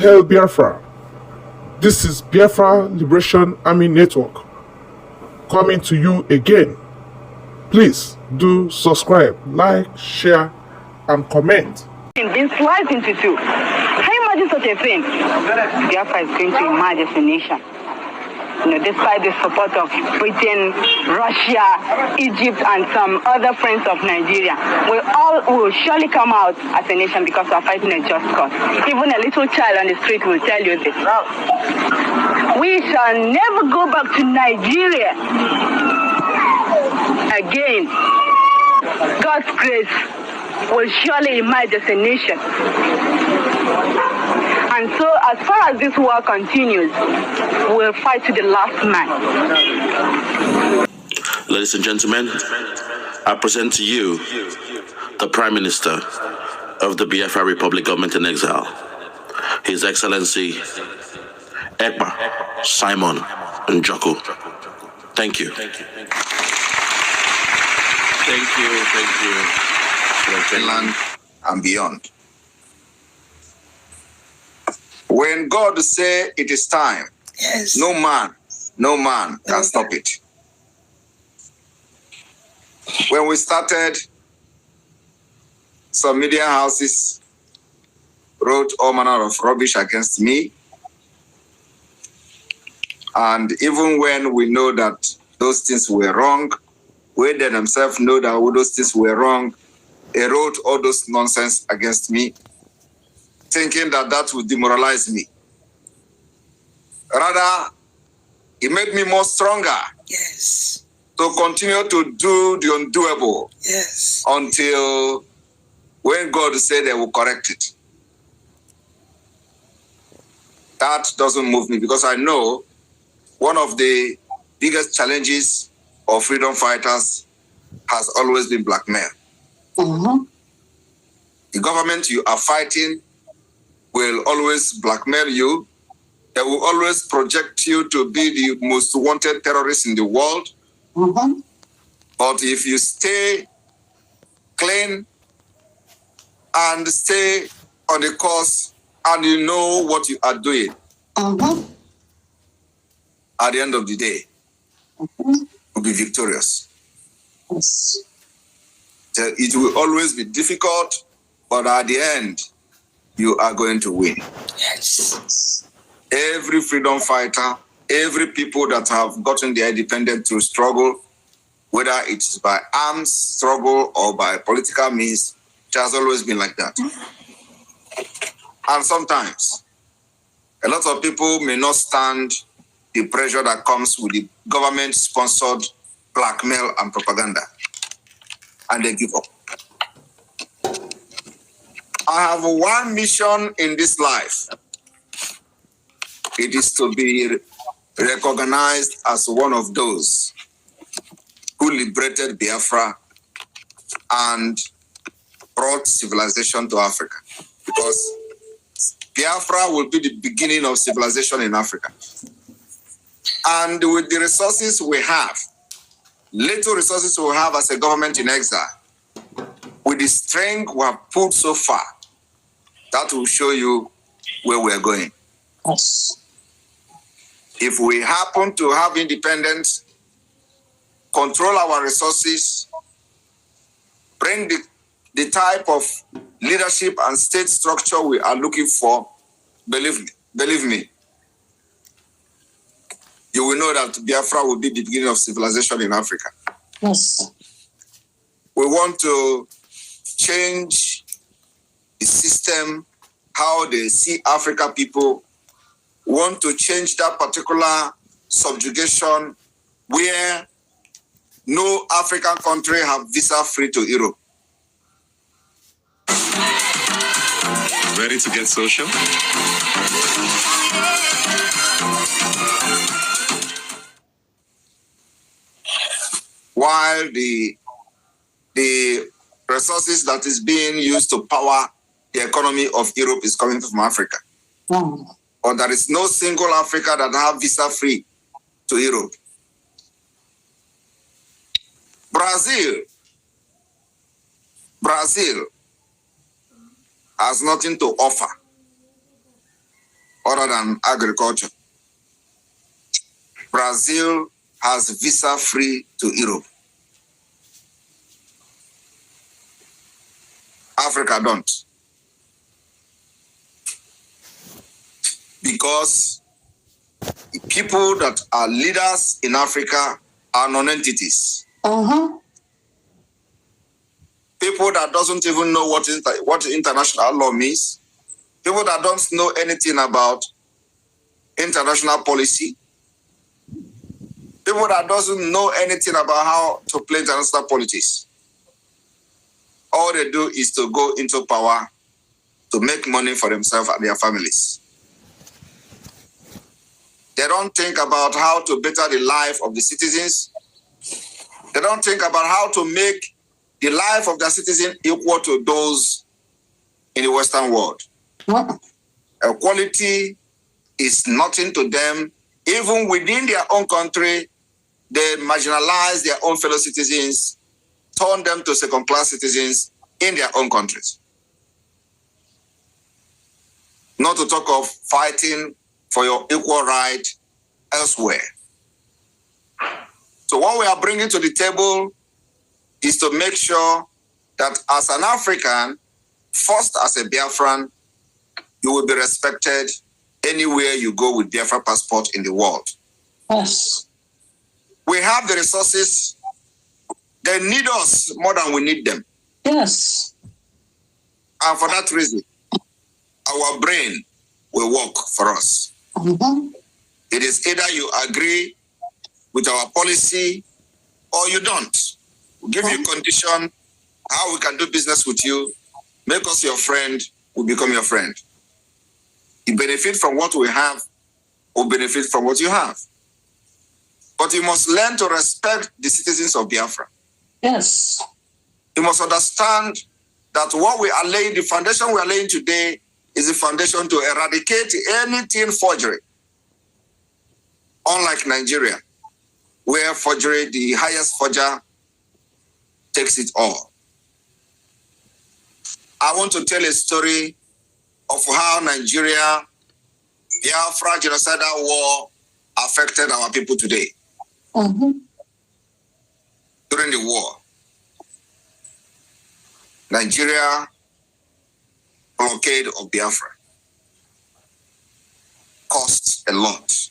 hail Biafra. This is Biafra Liberation Army Network coming to you again. Please do subscribe, like, share, and comment. Been sliced into two. Can you imagine such a thing? Biafra is going to emerge as a nation. Despite the support of Britain, Russia, Egypt, and some other friends of Nigeria, we all will surely come out as a nation because we are fighting a just cause. Even a little child on the street will tell you this. We shall never go back to Nigeria again. God's grace will surely emerge as a nation. And so, as far as this war continues, we'll fight to the last man. Ladies and gentlemen, I present to you the Prime Minister of the Biafra Republic Government in Exile, His Excellency Ekpa Simon Njoku. Thank you. Thank you. Finland and beyond. When God say it is time, yes, no man can stop it. When we started, some media houses wrote all manner of rubbish against me. And even when we know that those things were wrong, when they themselves know that all those things were wrong, they wrote all those nonsense against me, thinking that that would demoralize me. Rather, it made me more stronger. Yes. To continue to do the undoable. Yes. Until when God said they will correct it. That doesn't move me because I know one of the biggest challenges of freedom fighters has always been blackmail. Mm-hmm. The government you are fighting will always blackmail you. They will always project you to be the most wanted terrorist in the world. Mm-hmm. But if you stay clean and stay on the course and you know what you are doing, mm-hmm, at the end of the day, mm-hmm, you'll be victorious. yes. So it will always be difficult, but at the end, you are going to win. Yes. Every freedom fighter, every people that have gotten their independence through struggle, whether it's by arms struggle or by political means, it has always been like that. And sometimes, a lot of people may not stand the pressure that comes with the government-sponsored blackmail and propaganda, and they give up. I have one mission in this life. It is to be recognized as one of those who liberated Biafra and brought civilization to Africa. Because Biafra will be the beginning of civilization in Africa. And with the resources we have, little resources we have as a government in exile, with the strength we have put so far, that will show you where we are going. Yes. If we happen to have independence, control our resources, bring the type of leadership and state structure we are looking for, believe me, you will know that Biafra will be the beginning of civilization in Africa. Yes. We want to change the system, how they see Africa people. We want to change that particular subjugation where no African country have visa free to Europe. Ready to get social? While the resources that is being used to power the economy of Europe is coming from Africa. Mm. But there is no single Africa that have visa free to Europe. Brazil has nothing to offer. other than agriculture. Brazil has visa-free to Europe. Africa don't. Because people that are leaders in Africa are non-entities. People that doesn't even know what international law means. People that don't know anything about international policy. People that doesn't know anything about how to play international politics. All they do is to go into power to make money for themselves and their families. They don't think about how to better the life of the citizens. They don't think about how to make the life of their citizens equal to those in the Western world. Equality is nothing to them. Even within their own country, they marginalize their own fellow citizens, turn them to second-class citizens in their own countries. Not to talk of fighting for your equal right elsewhere. So what we are bringing to the table is to make sure that as an African, first as a Biafran, you will be respected anywhere you go with Biafra passport in the world. Yes. We have the resources. They need us more than we need them. Yes. And for that reason, our brain will work for us. It is either you agree with our policy or you don't. We'll give you a condition, how we can do business with you, make us your friend, we'll become your friend. You benefit from what we have, or benefit from what you have. But you must learn to respect the citizens of Biafra. Yes. You must understand that what we are laying, the foundation we are laying today, is the foundation to eradicate anything forgery. Unlike Nigeria, where forgery, the highest forger, takes it all. I want to tell a story of how Nigeria, Biafra genocidal war affected our people today. During the war, Nigeria blockade of Biafra cost a lot.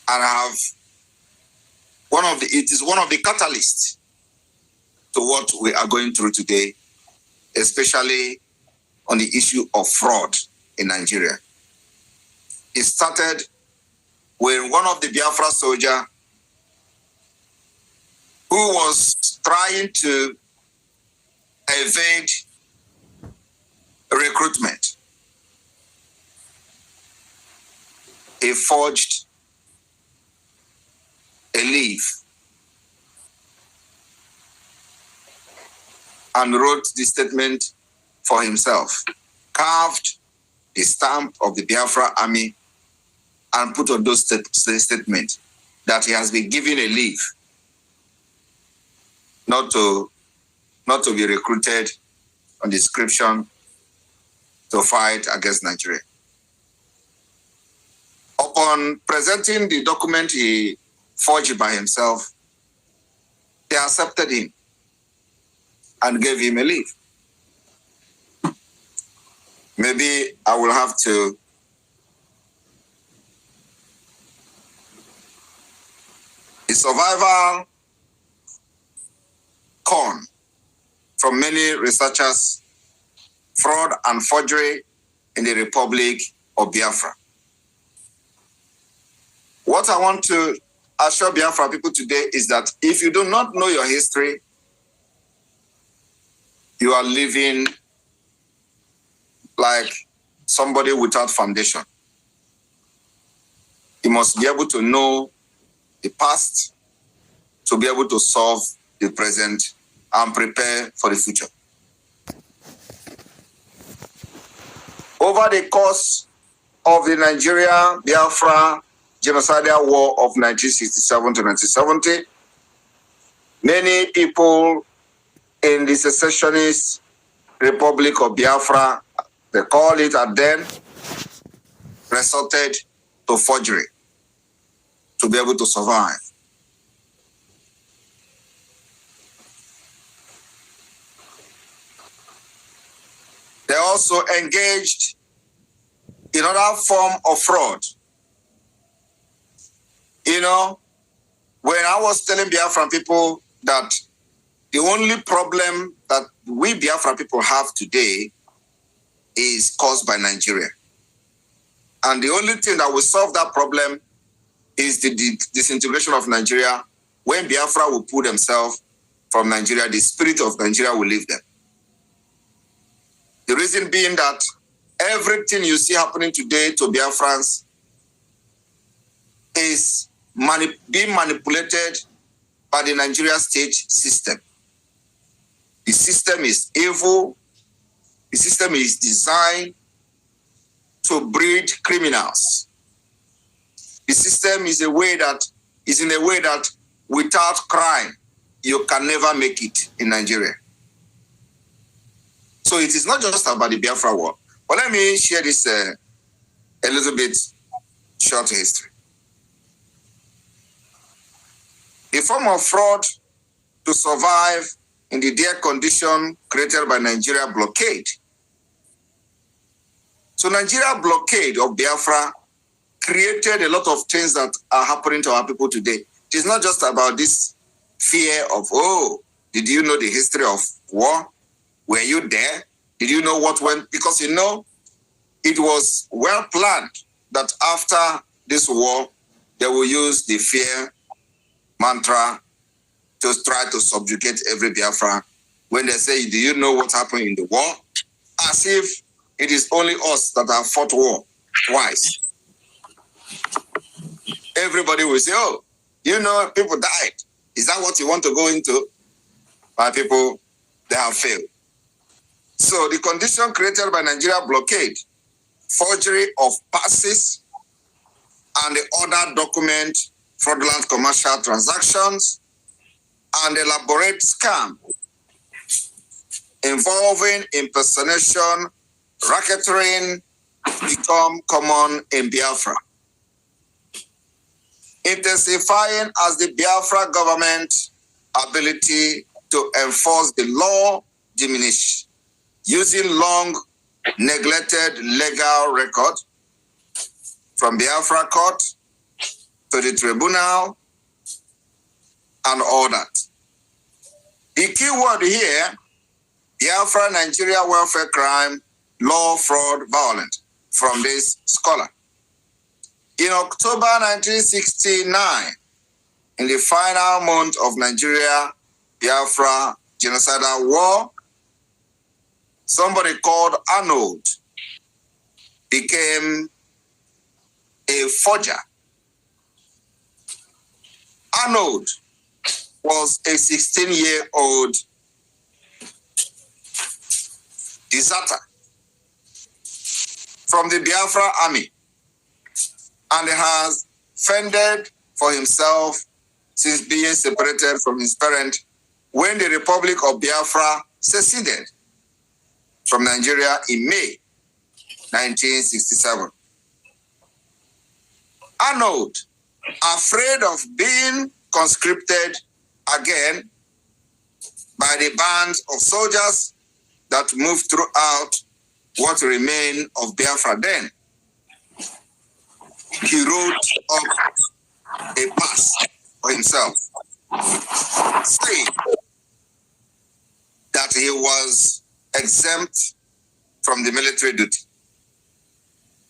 And it is one of the catalysts to what we are going through today, especially on the issue of fraud in Nigeria. It started when one of the Biafra soldiers who was trying to evade recruitment, he forged a leaf and wrote the statement for himself, carved the stamp of the Biafra army and put on those statements that he has been given a leave not to be recruited on description to fight against Nigeria. Upon presenting the document he forged by himself, they accepted him and gave him a leave. Maybe I will have to the survival con from many researchers, fraud and forgery in the Republic of Biafra. What I want to assure Biafra people today is that if you do not know your history, you are living like somebody without foundation. You must be able to know the past to be able to solve the present and prepare for the future. Over the course of the Nigeria-Biafra genocidal war of 1967 to 1970, many people in the secessionist Republic of Biafra, they call it at then, resorted to forgery to be able to survive. They also engaged in other form of fraud. You know, when I was telling Biafran people that the only problem that we Biafran people have today is caused by Nigeria. And the only thing that will solve that problem is the disintegration of Nigeria. When Biafra will pull themselves from Nigeria, the spirit of Nigeria will leave them. The reason being that everything you see happening today to Biafrans is being manipulated by the Nigeria state system. The system is evil. The system is designed to breed criminals. The system is in a way that without crime, you can never make it in Nigeria. So it is not just about the Biafra war. But let me share this a little bit short history. The form of fraud to survive in the dire condition created by Nigeria blockade. So Nigeria blockade of Biafra created a lot of things that are happening to our people today. It is not just about this fear of, oh, did you know the history of war? Were you there? Did you know what went? Because you know, it was well planned that after this war, they will use the fear mantra to try to subjugate every Biafra. When they say, do you know what happened in the war? As if it is only us that have fought war twice. Everybody will say, oh, you know, people died. Is that what you want to go into? My people, they have failed. So the condition created by Nigeria blockade, forgery of passes, and the other document, fraudulent commercial transactions, and elaborate scam involving impersonation, racketeering become common in Biafra. Intensifying as the Biafra government ability to enforce the law diminish, using long neglected legal record from Biafra court to the tribunal and all that. The key word here, Biafra Nigeria welfare crime, law, fraud, violent, from this scholar. In October 1969, in the final month of Nigeria Biafra genocidal war, somebody called Arnold became a forger. Arnold was a 16-year-old deserter from the Biafra army, and has fended for himself since being separated from his parent when the Republic of Biafra seceded from Nigeria in May 1967. Arnold, afraid of being conscripted again by the bands of soldiers that moved throughout what remained of Biafra then, he wrote up a pass for himself, saying that he was exempt from the military duty.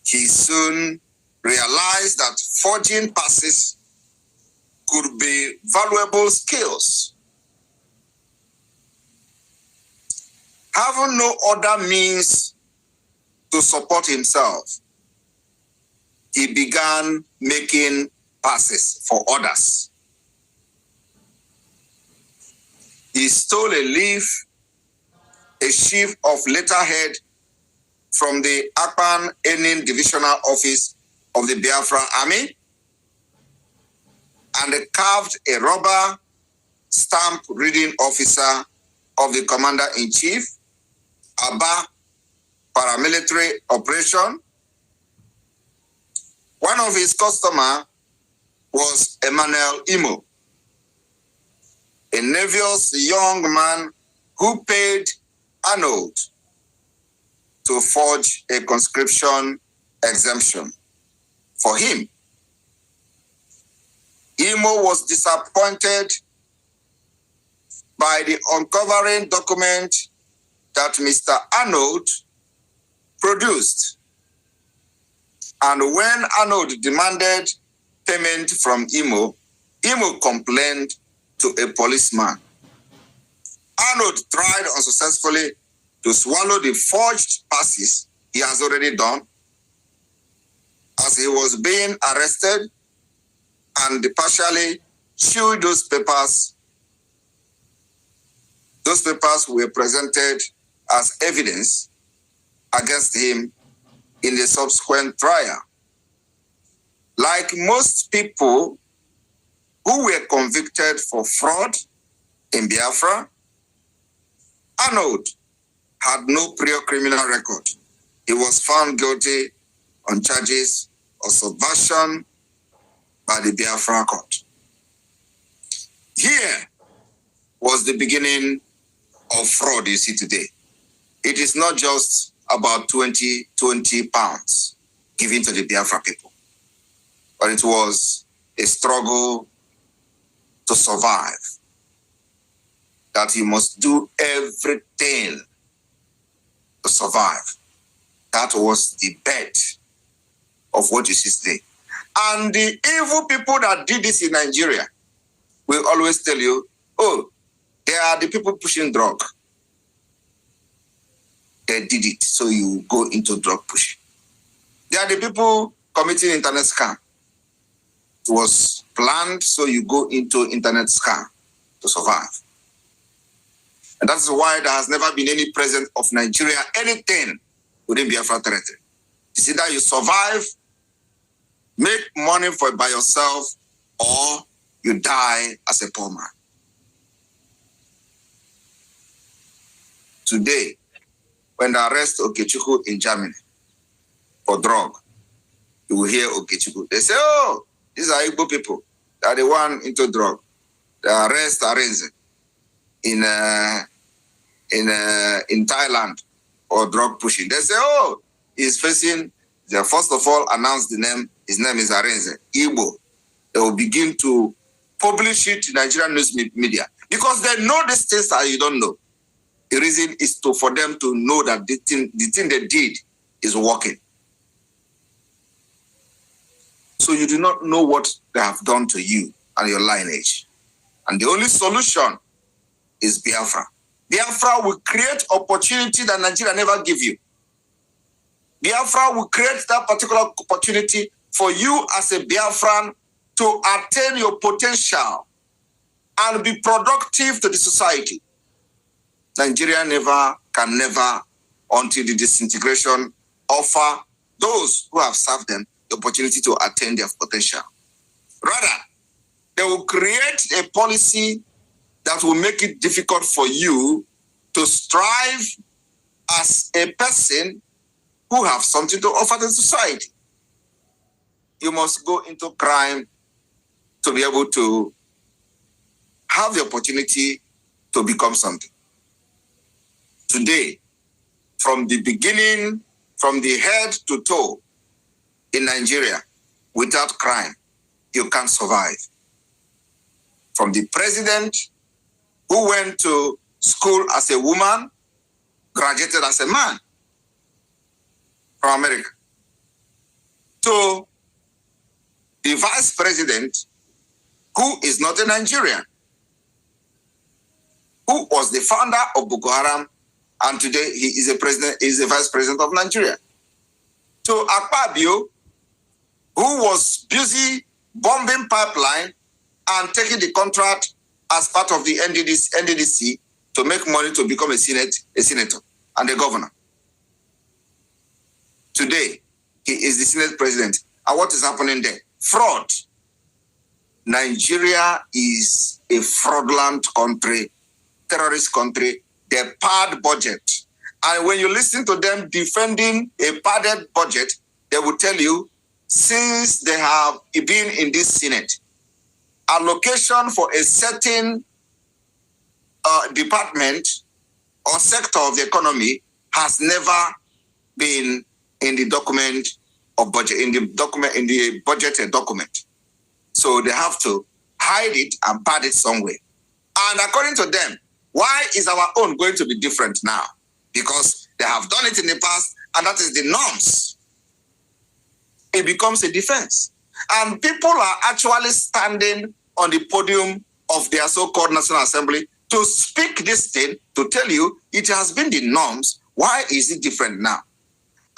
He soon realized that forging passes could be valuable skills. Having no other means to support himself, he began making passes for others. He stole a leaf, a sheaf of letterhead from the Ekpa divisional office of the Biafra army, and carved a rubber stamp reading officer of the commander-in-chief, Aba paramilitary operation, One of his customers was Emmanuel Imon, a nervous young man who paid Arnold to forge a conscription exemption for him. Imon was disappointed by the uncovering document that Mr. Arnold produced. And when Arnold demanded payment from Imon, Imon complained to a policeman. Arnold tried unsuccessfully to swallow the forged passes he has already done. As he was being arrested and partially chewed those papers were presented as evidence against him in the subsequent trial. Like most people who were convicted for fraud in Biafra, Arnold had no prior criminal record. He was found guilty on charges of subversion by the Biafra court. Here was the beginning of fraud you see today. It is not just about 20 pounds given to the Biafra people, but it was a struggle to survive, that you must do everything to survive. That was the bed of what you see today. And the evil people that did this in Nigeria will always tell you, oh, they are the people pushing drug. They did it, so you go into drug pushing. They are the people committing internet scam. It was planned, so you go into internet scam to survive. And that's why there has never been any president of Nigeria, anything within Biafra territory. It's either you survive, make money by yourself, or you die as a poor man. Today, when they arrest Okechukwu in Germany for drug, you will hear Okechukwu. They say, oh, these are Igbo people. They are the one into drug. They arrest Arinze in Thailand for drug pushing. They say, oh, he's facing, they first of all announce the name. His name is Arinze, Igbo. They will begin to publish it in Nigerian news media because they know these things that you don't know. The reason is for them to know that the thing they did is working. So you do not know what they have done to you and your lineage. And the only solution is Biafra. Biafra will create opportunity that Nigeria never give you. Biafra will create that particular opportunity for you as a Biafran to attain your potential and be productive to the society. Nigeria can never, until the disintegration, offer those who have served them the opportunity to attain their potential. Rather, they will create a policy that will make it difficult for you to strive as a person who have something to offer the society. You must go into crime to be able to have the opportunity to become something. Today, from the beginning, from the head to toe in Nigeria, without crime, you can't survive. From the president who went to school as a woman, graduated as a man from America, to the vice president who is not a Nigerian, who was the founder of Boko Haram, and today he is a president, is the vice president of Nigeria. To Ekpa, who was busy bombing pipeline and taking the contract as part of the NDDC to make money to become a senator and a governor. Today, he is the Senate president. And what is happening there? Fraud. Nigeria is a fraudulent country, terrorist country. They pad budget. And when you listen to them defending a padded budget, they will tell you since they have been in this Senate, allocation for a certain department or sector of the economy has never been in the document of budget, in the budgeted document. So they have to hide it and pad it somewhere. And according to them, why is our own going to be different now? Because they have done it in the past, and that is the norms. It becomes a defense. And people are actually standing on the podium of their so-called National Assembly to speak this thing, to tell you it has been the norms. Why is it different now?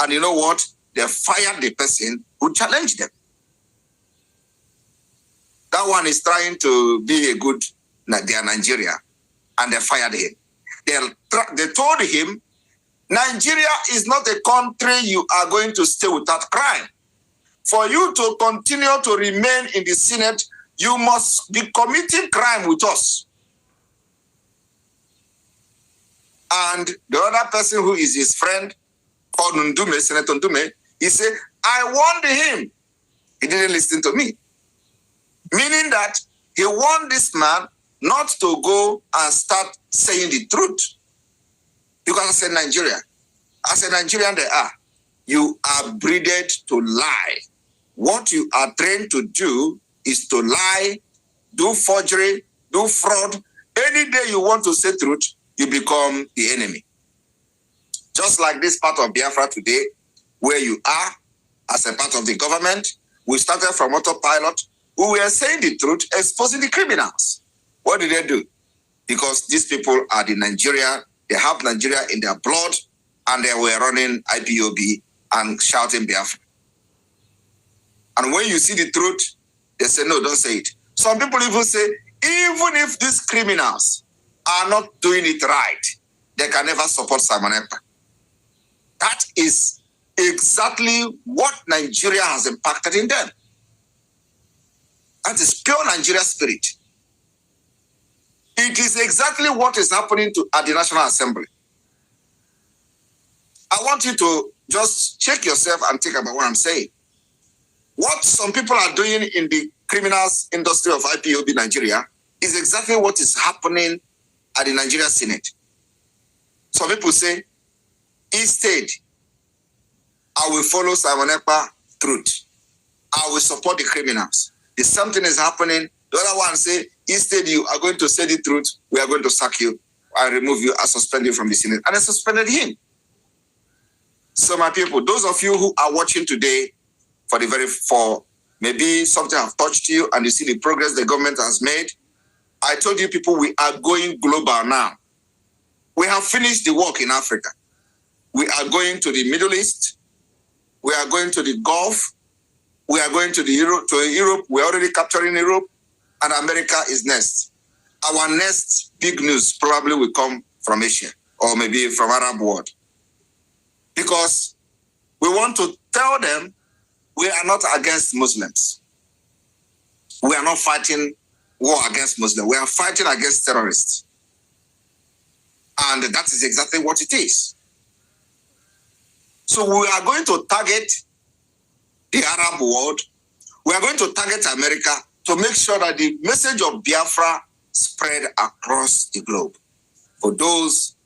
And you know what? They fired the person who challenged them. That one is trying to be a good Nigeria, and they fired him. They told him, Nigeria is not a country you are going to stay without crime. For you to continue to remain in the Senate, you must be committing crime with us. And the other person who is his friend, called Ndume, Senator Ndume, he said, I warned him. He didn't listen to me. Meaning that he warned this man not to go and start saying the truth. Because I said Nigeria. As a Nigerian they are. You are breeded to lie. What you are trained to do is to lie, do forgery, do fraud. Any day you want to say truth, you become the enemy. Just like this part of Biafra today, where you are as a part of the government, we started from autopilot. We were saying the truth, exposing the criminals. What did they do? Because these people are the Nigeria, they have Nigeria in their blood, and they were running IPOB and shouting Biafra. And when you see the truth, they say, no, don't say it. Some people even say, even if these criminals are not doing it right, they can never support Simon Ekpa. That is exactly what Nigeria has impacted in them. That is pure Nigeria spirit. It is exactly what is happening at the National Assembly. I want you to just check yourself and think about what I'm saying. What some people are doing in the criminals industry of IPOB Nigeria is exactly what is happening at the Nigeria Senate. Some people say, instead, I will follow Simon Ekpa truth. I will support the criminals. If something is happening, the other one say, instead you are going to say the truth, we are going to sack you, I remove you, I suspend you from the Senate. And I suspended him. So my people, those of you who are watching today, for maybe something have touched you and you see the progress the government has made, I told you people, we are going global now. We have finished the work in Africa. We are going to the Middle East. We are going to the Gulf. We are going to Europe. We're already capturing Europe. And America is next. Our next big news probably will come from Asia or maybe from Arab world. Because we want to tell them we are not against Muslims. We are not fighting war against Muslims. We are fighting against terrorists. And that is exactly what it is. So we are going to target the Arab world. We are going to target America to make sure that the message of Biafra spread across the globe. For those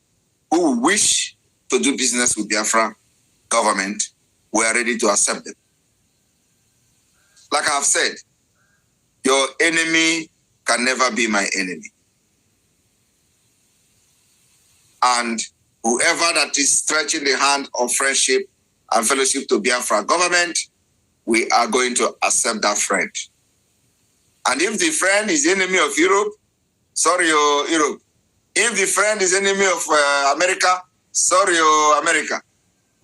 who wish to do business with Biafra government, we are ready to accept them. Like I have said, your enemy can never be my enemy. And whoever that is stretching the hand of friendship and fellowship to Biafra government, we are going to accept that friend. And if the friend is enemy of Europe, sorry, Europe. If the friend is enemy of America, sorry, America.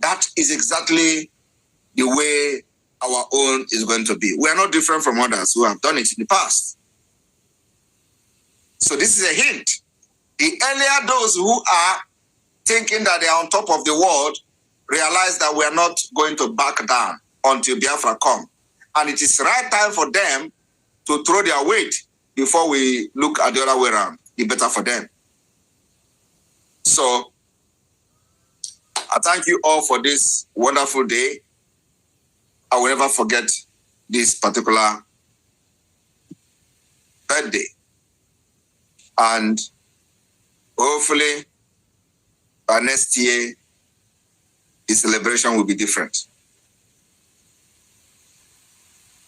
That is exactly the way our own is going to be. We are not different from others who have done it in the past. So this is a hint. The earlier those who are thinking that they are on top of the world realize that we are not going to back down until Biafra come. And it is the right time for them to throw their weight before we look at the other way around. It's better for them. So I thank you all for this wonderful day. I will never forget this particular birthday. And hopefully, by next year, the celebration will be different.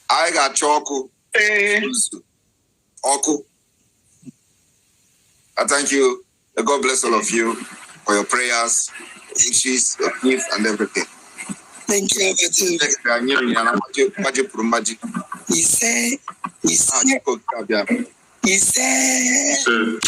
I got Choku. Oku. I thank you. God bless all of you for your prayers, wishes, your gifts, and everything. Thank you. He said,